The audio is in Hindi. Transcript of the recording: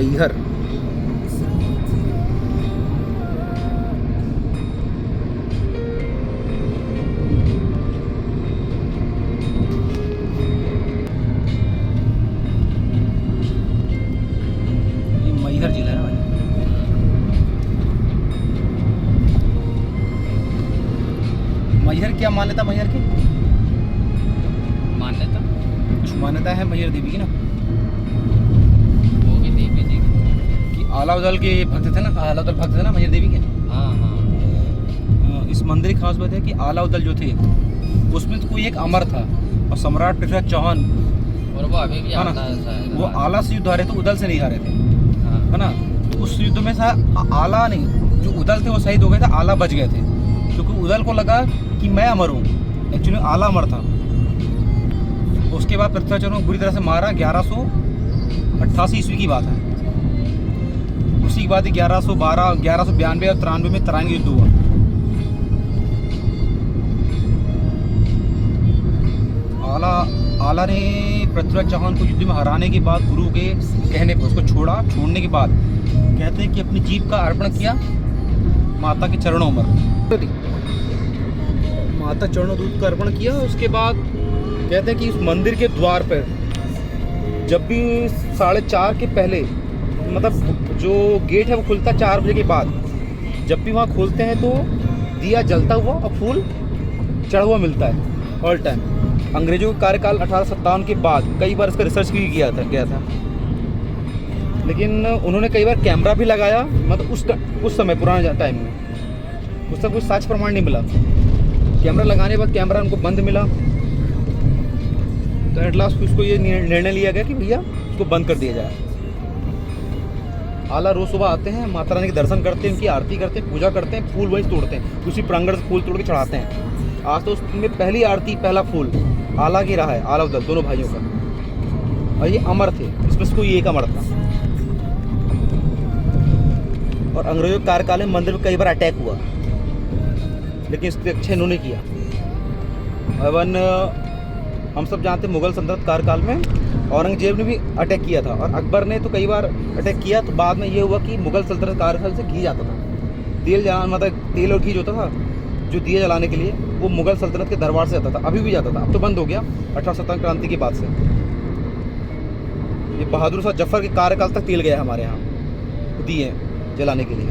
मैहर। ये मैहर जिला है भाई। मैहर क्या मान्यता, मैहर की मान्यता कुछ मान्यता है मैहर देवी की ना, होगी देवी जी की। कि आलाउदल के भक्त थे ना, आलाउदल भक्त थे ना मैहर देवी के। हाँ हाँ। इस मंदिर की खास बात है कि आलाउदल जो थे उसमें तो कोई एक अमर था, और सम्राट पृथ्वीराज चौहान और वो अभी भी है ना, आता है शायद। वो आला से युद्ध हारे थे, उदल से नहीं हारे थे, हाँ। है ना। तो उस युद्ध में आला नहीं, जो उदल थे वो शहीद हो गए थे, आला बच गए थे, क्योंकि उदल को लगा कि मैं अमर हूँ, एक्चुअली आला अमर था। उसके बाद पृथ्वीराज चौहान को बुरी तरह से मारा, 1188 ईस्वी की बात है। उसी के बाद 1112, 1192 और 93 में तराइन युद्ध हुआ। आला ने पृथ्वीराज चौहान को युद्ध में हराने के बाद गुरु के कहने पर उसको छोड़ने के बाद कहते हैं कि अपनी जीभ का अर्पण किया माता के चरणों पर, माता चरणों दूध का अर्पण किया। उसके बाद कहते हैं कि उस मंदिर के द्वार पर जब भी 4:30 के पहले, मतलब जो गेट है वो खुलता 4 बजे के बाद, जब भी वहाँ खोलते हैं तो दिया जलता हुआ और फूल चढ़ा हुआ मिलता है ऑल टाइम। अंग्रेजों के कार्यकाल 1857 के बाद कई बार इसका रिसर्च भी गया था, लेकिन उन्होंने कई बार कैमरा भी लगाया, मतलब उस समय पुराने टाइम में उसका कुछ साक्ष्य प्रमाण नहीं मिला। कैमरा लगाने के बाद कैमरा उनको बंद मिला, तो एट लास्ट उसको ये निर्णय लिया गया कि भैया उसको बंद कर दिया जाए। आला रोज सुबह आते हैं, माता रानी के दर्शन करते हैं, उनकी आरती करते हैं, पूजा करते हैं, फूल वहीं तोड़ते हैं, उसी प्रांगण से फूल तोड़ के चढ़ाते हैं। आज तो उसमें पहली आरती, पहला फूल आला की रहा है, आलाउदल दोनों भाइयों का, और ये अमर थे, इसमें से कोई एक अमर था। और अंग्रेजों के कार्यकाल में मंदिर में कई बार अटैक हुआ, लेकिन इससे अच्छा इन्होंने किया। एवन हम सब जानते हैं मुगल सल्तनत कार्यकाल में औरंगजेब ने भी अटैक किया था, और अकबर ने तो कई बार अटैक किया। तो बाद में ये हुआ कि मुगल सल्तनत कार्यकाल से घी आता था, तेल जलाना, मतलब तेल और घी जो होता था जो दिए जलाने के लिए, वो मुगल सल्तनत के दरबार से आता था, अभी भी जाता था, अब तो बंद हो गया 1857 क्रांति के बाद से। ये बहादुर शाह जफर के कार्यकाल तक तेल गया हमारे यहाँ दिए जलाने के लिए।